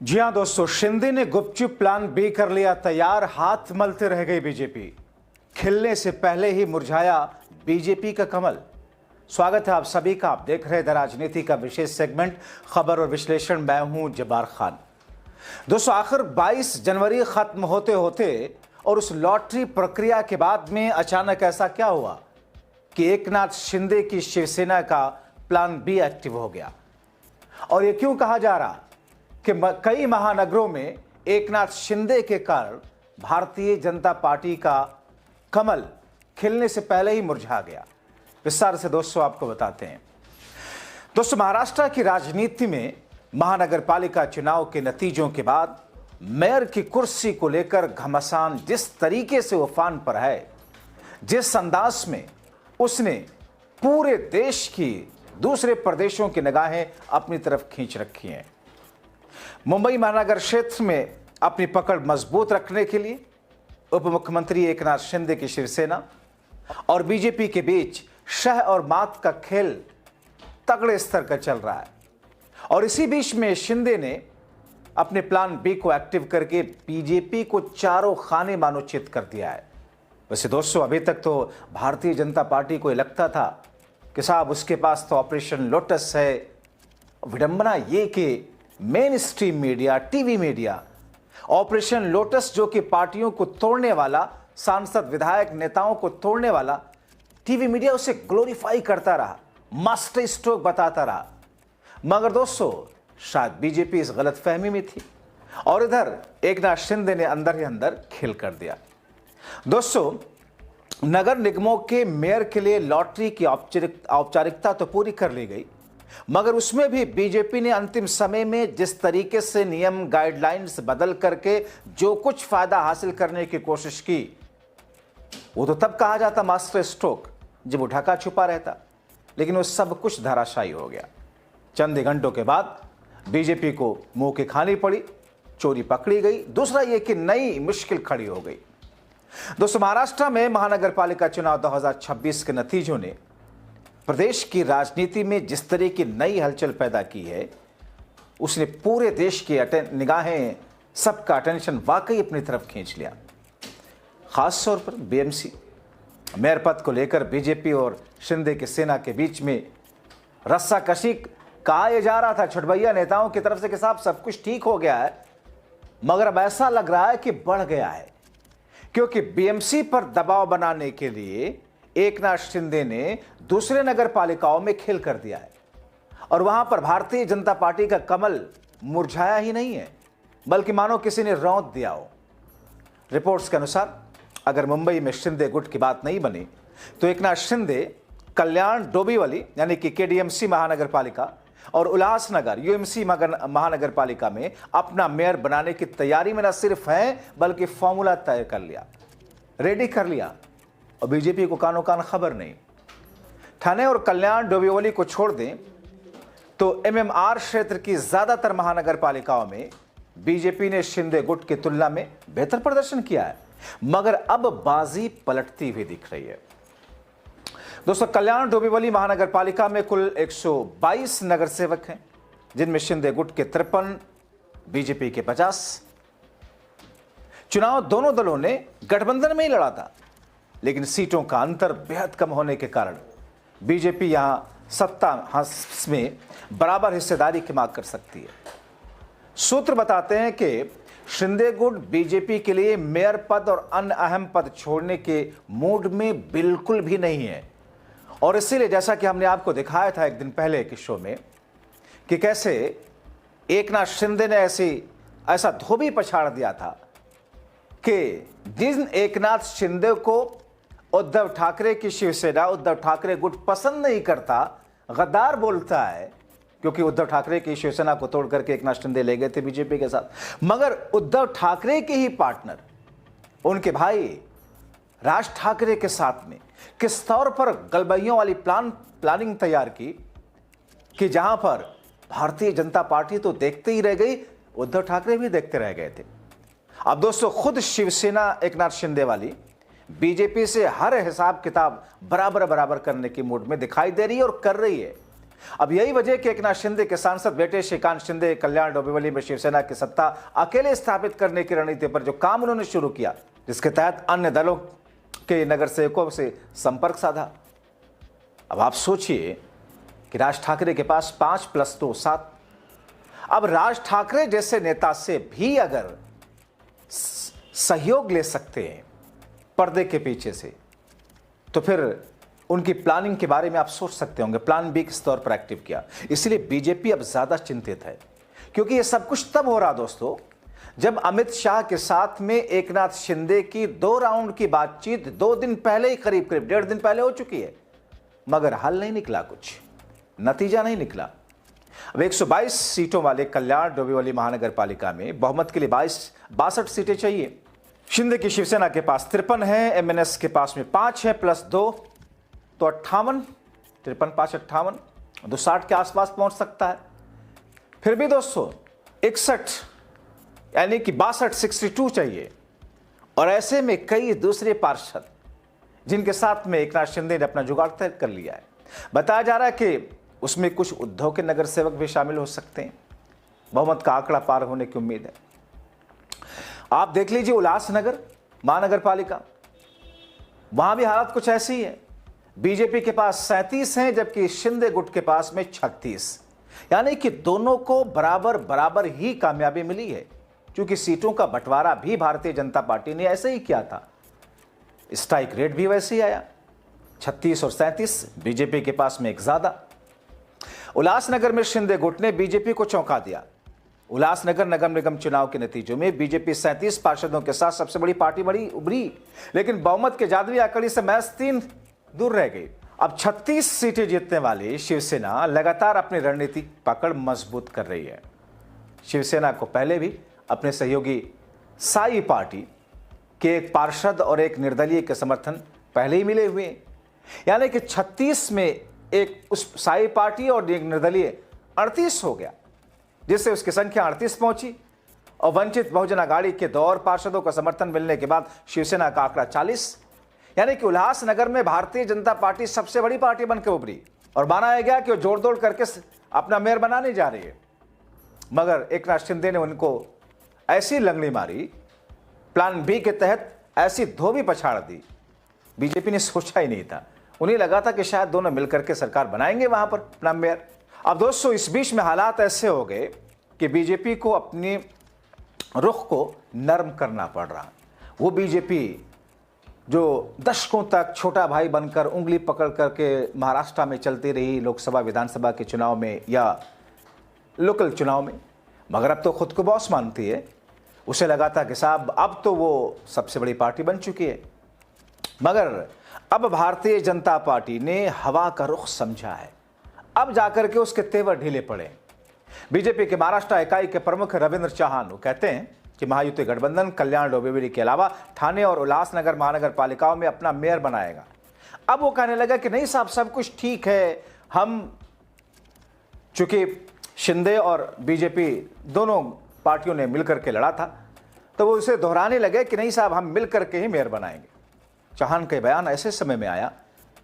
जी हां दोस्तों, शिंदे ने गुपचुप प्लान बी कर लिया तैयार, हाथ मलते रह गई बीजेपी। खिलने से पहले ही मुरझाया बीजेपी का कमल। स्वागत है आप सभी का। आप देख रहे हैं द राजनीति का विशेष सेगमेंट खबर और विश्लेषण। मैं हूं जब्बार खान। दोस्तों, आखिर 22 जनवरी खत्म होते होते और उस लॉटरी प्रक्रिया के बाद में अचानक ऐसा क्या हुआ कि एकनाथ शिंदे की शिवसेना का प्लान बी एक्टिव हो गया। और यह क्यों कहा जा रहा कि कई महानगरों में एकनाथ शिंदे के कारण भारतीय जनता पार्टी का कमल खिलने से पहले ही मुरझा गया। विस्तार से दोस्तों आपको बताते हैं। दोस्तों, महाराष्ट्र की राजनीति में महानगर पालिका चुनाव के नतीजों के बाद मेयर की कुर्सी को लेकर घमासान जिस तरीके से उफान पर है, जिस अंदाज में उसने पूरे देश की दूसरे प्रदेशों की निगाहें अपनी तरफ खींच रखी हैं। मुंबई महानगर क्षेत्र में अपनी पकड़ मजबूत रखने के लिए उप मुख्यमंत्री एकनाथ शिंदे की शिवसेना और बीजेपी के बीच शह और मात का खेल तगड़े स्तर का चल रहा है। और इसी बीच में शिंदे ने अपने प्लान बी को एक्टिव करके बीजेपी को चारों खाने मानोचित कर दिया है। वैसे दोस्तों, अभी तक तो भारतीय जनता पार्टी को लगता था कि साहब उसके पास तो ऑपरेशन लोटस है। विडंबना ये कि main stream media, TV media, operation lotus जो कि पार्टियों को तोड़ने वाला, सांसद विधायक नेताओं को तोड़ने वाला, टीवी मीडिया उसे ग्लोरीफाई करता रहा, मास्टर स्ट्रोक बताता रहा। मगर दोस्तों, शायद बीजेपी इस गलतफहमी में थी और इधर एकनाथ शिंदे ने अंदर ही अंदर खेल कर दिया। दोस्तों, नगर निगमों के मेयर के लिए लॉटरी की औपचारिकता तो पूरी कर ली गई, मगर उसमें भी बीजेपी ने अंतिम समय में जिस तरीके से नियम गाइडलाइंस बदल करके जो कुछ फायदा हासिल करने की कोशिश की, वो तो तब कहा जाता मास्टर स्ट्रोक जब वो ढका छुपा रहता, लेकिन वो सब कुछ धराशायी हो गया। चंद घंटों के बाद बीजेपी को मुंह की खानी पड़ी, चोरी पकड़ी गई। दूसरा ये कि नई मुश्किल खड़ी हो गई। दोस्तों, महाराष्ट्र में महानगर पालिका चुनाव 2026 के नतीजों ने प्रदेश की राजनीति में जिस तरह की नई हलचल पैदा की है, उसने पूरे देश की निगाहें, सबका अटेंशन वाकई अपनी तरफ खींच लिया। खास तौर पर बीएमसी मेयर पद को लेकर बीजेपी और शिंदे की सेना के बीच में रस्साकशी कहा यह जा रहा था छुटभैया नेताओं की तरफ से कि साहब सब कुछ ठीक हो गया है, मगर अब ऐसा लग रहा है कि बढ़ गया है, क्योंकि बीएमसी पर दबाव बनाने के लिए एकनाथ शिंदे ने दूसरे नगर पालिकाओं में खेल कर दिया है और वहां पर भारतीय जनता पार्टी का कमल मुरझाया ही नहीं है, बल्कि मानो किसी ने रौंद दिया हो। रिपोर्ट्स के अनुसार अगर मुंबई में शिंदे गुट की बात नहीं बनी तो एकनाथ शिंदे कल्याण डोंबिवली यानी कि केडीएमसी महानगर पालिका और उल्लासनगर यूएमसी महानगर पालिका में अपना मेयर बनाने की तैयारी में न सिर्फ है, बल्कि फॉर्मूला तय कर लिया, रेडी कर लिया, और बीजेपी को कानो कान खबर नहीं। ठाणे और कल्याण डोंबिवली को छोड़ दें तो एमएमआर क्षेत्र की ज्यादातर महानगर पालिकाओं में बीजेपी ने शिंदे गुट की तुलना में बेहतर प्रदर्शन किया है, मगर अब बाजी पलटती हुई दिख रही है। दोस्तों, कल्याण डोंबिवली महानगर पालिका में कुल 122 नगर सेवक हैं, जिनमें शिंदे गुट के 53, बीजेपी के 50। चुनाव दोनों दलों ने गठबंधन में ही लड़ा था, लेकिन सीटों का अंतर बेहद कम होने के कारण बीजेपी यहां सत्ता में बराबर हिस्सेदारी की मांग कर सकती है। सूत्र बताते हैं कि शिंदे गुट बीजेपी के लिए मेयर पद और अन्य अहम पद छोड़ने के मूड में बिल्कुल भी नहीं है। और इसीलिए जैसा कि हमने आपको दिखाया था एक दिन पहले के शो में कि कैसे एकनाथ शिंदे ने ऐसा धोबी पछाड़ दिया था कि जिन एकनाथ शिंदे को उद्धव ठाकरे की शिवसेना, उद्धव ठाकरे गुट पसंद नहीं करता, गद्दार बोलता है, क्योंकि उद्धव ठाकरे की शिवसेना को तोड़ करके एकनाथ शिंदे ले गए थे बीजेपी के साथ, मगर उद्धव ठाकरे के ही पार्टनर, उनके भाई राज ठाकरे के साथ में किस तौर पर गलबैयों वाली प्लानिंग तैयार की कि जहां पर भारतीय जनता पार्टी तो देखते ही रह गई, उद्धव ठाकरे भी देखते रह गए थे। अब दोस्तों, खुद शिवसेना एकनाथ शिंदे वाली बीजेपी से हर हिसाब किताब बराबर करने की मूड में दिखाई दे रही है और कर रही है। अब यही वजह कि एकनाथ शिंदे के सांसद बेटे श्रीकांत शिंदे कल्याण डोंबिवली में शिवसेना की सत्ता अकेले स्थापित करने की रणनीति पर जो काम उन्होंने शुरू किया, जिसके तहत अन्य दलों के नगर सेवकों से संपर्क साधा। अब आप सोचिए कि राज ठाकरे के पास 5+2 7। अब राज ठाकरे जैसे नेता से भी अगर सहयोग ले सकते हैं पर्दे के पीछे से, तो फिर उनकी प्लानिंग के बारे में आप सोच सकते होंगे। प्लान बी किस तौर पर एक्टिव किया। इसलिए बीजेपी अब ज्यादा चिंतित है, क्योंकि यह सब कुछ तब हो रहा दोस्तों जब अमित शाह के साथ में एकनाथ शिंदे की 2 राउंड की बातचीत 2 दिन पहले ही, करीब 1.5 दिन पहले हो चुकी है, मगर हल नहीं निकला, कुछ नतीजा नहीं निकला। अब 122 सीटों वाले कल्याण डोंबिवली महानगर पालिका में बहुमत के लिए 62 सीटें चाहिए। शिंदे की शिवसेना के पास 53 है, एमएनएस के पास में 5 है, +2 तो 58, 53 5 58, 260 के आसपास पहुंच सकता है। फिर भी दोस्तों 61 यानी कि 62 चाहिए। और ऐसे में कई दूसरे पार्षद जिनके साथ में एकनाथ शिंदे ने अपना जुगाड़ तय कर लिया है। बताया जा रहा है कि उसमें कुछ उद्धव के नगर सेवक भी शामिल हो सकते हैं। बहुमत का आंकड़ा पार होने की उम्मीद है। आप देख लीजिए उल्लासनगर महानगर पालिका, वहां भी हालत कुछ ऐसी ही है। बीजेपी के पास 37 हैं, जबकि शिंदे गुट के पास में 36, यानी कि दोनों को बराबर बराबर ही कामयाबी मिली है। क्योंकि सीटों का बंटवारा भी भारतीय जनता पार्टी ने ऐसे ही किया था, स्ट्राइक रेट भी वैसे ही आया, 36 और 37, बीजेपी के पास में एक ज्यादा। उल्लासनगर में शिंदे गुट ने बीजेपी को चौंका दिया। उल्लासनगर नगर निगम चुनाव के नतीजों में बीजेपी 37 पार्षदों के साथ सबसे बड़ी पार्टी उभरी, लेकिन बहुमत के जादुई आंकड़े से महज 3 दूर रह गई। अब 36 सीटें जीतने वाली शिवसेना लगातार अपनी रणनीति पकड़ मजबूत कर रही है। शिवसेना को पहले भी अपने सहयोगी साई पार्टी के एक पार्षद और एक निर्दलीय के समर्थन पहले ही मिले हुए हैं, यानी कि 36 में एक उस साई पार्टी और एक निर्दलीय 38 हो गया, जिससे उसकी संख्या 38 पहुंची। और वंचित बहुजन अघाड़ी के 2 और पार्षदों का समर्थन मिलने के बाद शिवसेना का आंकड़ा 40, यानी कि उल्लासनगर में भारतीय जनता पार्टी सबसे बड़ी पार्टी बनकर उभरी और माना गया कि वो जोड़ तोड़ करके अपना मेयर बनाने जा रही है। मगर एकनाथ शिंदे ने उनको ऐसी लंगड़ी मारी, प्लान बी के तहत ऐसी धोबी पछाड़ दी, बीजेपी ने सोचा ही नहीं था। उन्हें लगा था कि शायद दोनों मिलकर के सरकार बनाएंगे वहां पर अपना मेयर। अब दोस्तों इस बीच में हालात ऐसे हो गए कि बीजेपी को अपने रुख को नरम करना पड़ रहा। वो बीजेपी जो दशकों तक छोटा भाई बनकर उंगली पकड़ करके महाराष्ट्र में चलती रही लोकसभा विधानसभा के चुनाव में या लोकल चुनाव में, मगर अब तो खुद को बॉस मानती है। उसे लगा था कि साहब अब तो वो सबसे बड़ी पार्टी बन चुकी है, मगर अब भारतीय जनता पार्टी ने हवा का रुख समझा है। अब जाकर के उसके तेवर ढीले पड़े। बीजेपी के महाराष्ट्र इकाई के प्रमुख रविंद्र चौहान कहते हैं कि महायुति गठबंधन कल्याण डोंबिवली के अलावा ठाणे और उल्लासनगर महानगर पालिकाओं में अपना मेयर बनाएगा। अब वो कहने लगा कि नहीं साहब सब कुछ ठीक है, हम चूंकि शिंदे और बीजेपी दोनों पार्टियों ने मिलकर के लड़ा था, तो वो उसे दोहराने लगे कि नहीं साहब हम मिलकर के ही मेयर बनाएंगे। चौहान का बयान ऐसे समय में आया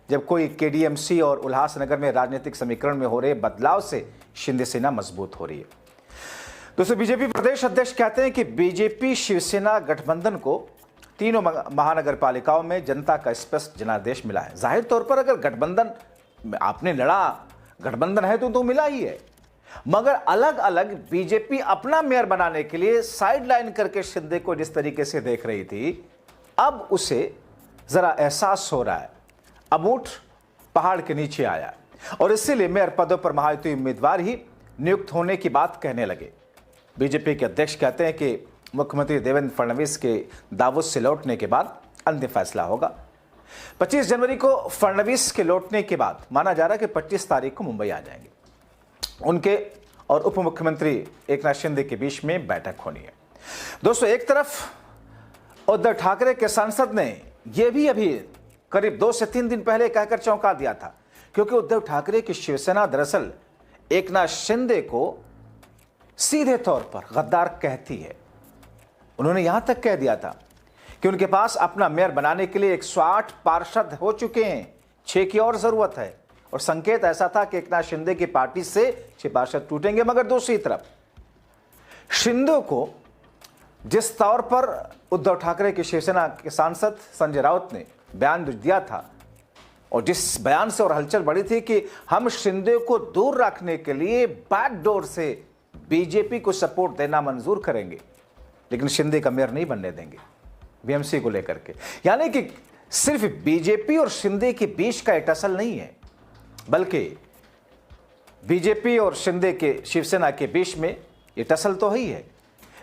जब कोई केडीएमसी और उल्लासनगर में राजनीतिक समीकरण में हो रहे बदलाव से शिंदे सेना मजबूत हो रही है। दोस्तों बीजेपी प्रदेश अध्यक्ष कहते हैं कि बीजेपी शिवसेना गठबंधन को तीनों महानगर पालिकाओं में जनता का स्पष्ट जनादेश मिला है। जाहिर तौर पर अगर गठबंधन आपने लड़ा, गठबंधन है तो मिला ही है, मगर अलग अलग बीजेपी अपना मेयर बनाने के लिए साइडलाइन करके शिंदे को जिस तरीके से देख रही थी, अब उसे जरा एहसास हो रहा है, अब ऊंट पहाड़ के नीचे आया और इसीलिए मेयर पदों पर महायुति उम्मीदवार ही नियुक्त होने की बात कहने लगे। बीजेपी के अध्यक्ष कहते हैं कि मुख्यमंत्री देवेंद्र फडणवीस के दावोस से लौटने के बाद अंतिम फैसला होगा। 25 जनवरी को फडणवीस के लौटने के बाद माना जा रहा है कि 25 तारीख को मुंबई आ जाएंगे। उनके और उप मुख्यमंत्री एकनाथ शिंदे के बीच में बैठक होनी है। दोस्तों एक तरफ उद्धव ठाकरे के सांसद ने यह भी अभी करीब 2 से 3 दिन पहले कहकर चौंका दिया था, क्योंकि उद्धव ठाकरे की शिवसेना दरअसल एकनाथ शिंदे को सीधे तौर पर गद्दार कहती है। उन्होंने यहां तक कह दिया था कि उनके पास अपना मेयर बनाने के लिए 108 पार्षद हो चुके हैं, 6 की और जरूरत है। और संकेत ऐसा था कि एकनाथ शिंदे की पार्टी से 6 पार्षद टूटेंगे। मगर दूसरी तरफ शिंदे को जिस तौर पर उद्धव ठाकरे के शिवसेना के सांसद संजय राउत ने बयान दिया था और जिस बयान से और हलचल बढ़ी थी कि हम शिंदे को दूर रखने के लिए बैकडोर से बीजेपी को सपोर्ट देना मंजूर करेंगे, लेकिन शिंदे का मेयर नहीं बनने देंगे बीएमसी को लेकर के। यानी कि सिर्फ बीजेपी और शिंदे के बीच का एक टसल नहीं है, बल्कि बीजेपी और शिंदे के शिवसेना के बीच में ये टसल तो ही है,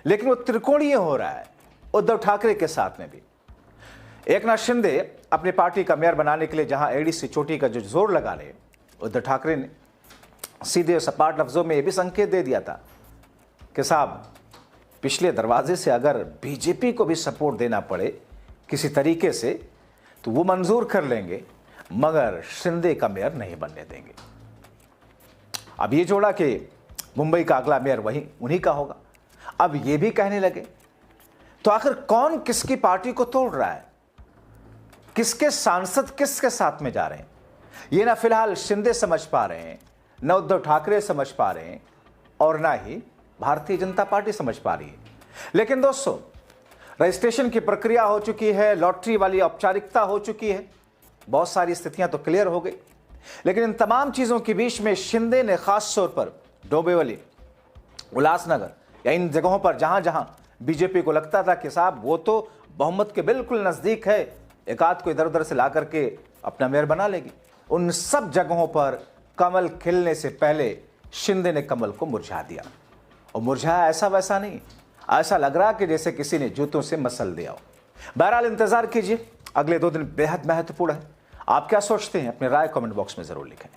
लेकिन वो त्रिकोणीय हो रहा है उद्धव ठाकरे के साथ में भी। एकनाथ शिंदे अपनी पार्टी का मेयर बनाने के लिए जहां एड़ी से चोटी का जो जोर लगा रहे, उद्धव ठाकरे ने सीधे सपाट लफ्जों में यह भी संकेत दे दिया था कि साहब पिछले दरवाजे से अगर बीजेपी को भी सपोर्ट देना पड़े किसी तरीके से तो वो मंजूर कर लेंगे, मगर शिंदे का मेयर नहीं बनने देंगे। अब ये जोड़ा कि मुंबई का अगला मेयर उन्हीं का होगा। अब ये भी कहने लगे तो आखिर कौन किसकी पार्टी को तोड़ रहा है, किसके सांसद किसके साथ में जा रहे हैं, ये ना फिलहाल शिंदे समझ पा रहे हैं, न उद्धव ठाकरे समझ पा रहे हैं और ना ही भारतीय जनता पार्टी समझ पा रही है। लेकिन दोस्तों, रजिस्ट्रेशन की प्रक्रिया हो चुकी है, लॉटरी वाली औपचारिकता हो चुकी है, बहुत सारी स्थितियां तो क्लियर हो गई, लेकिन इन तमाम चीजों के बीच में शिंदे ने खास तौर पर डोंबिवली, उल्लासनगर या इन जगहों पर जहां जहां बीजेपी को लगता था कि साहब वो तो बहुमत के बिल्कुल नजदीक है, एक आध को इधर उधर से ला करके अपना मेयर बना लेगी, उन सब जगहों पर कमल खिलने से पहले शिंदे ने कमल को मुरझा दिया। और मुरझाया ऐसा वैसा नहीं, ऐसा लग रहा कि जैसे किसी ने जूतों से मसल दिया हो। बहरहाल इंतजार कीजिए, अगले 2 दिन बेहद महत्वपूर्ण है। आप क्या सोचते हैं, अपनी राय कमेंट बॉक्स में जरूर लिखें।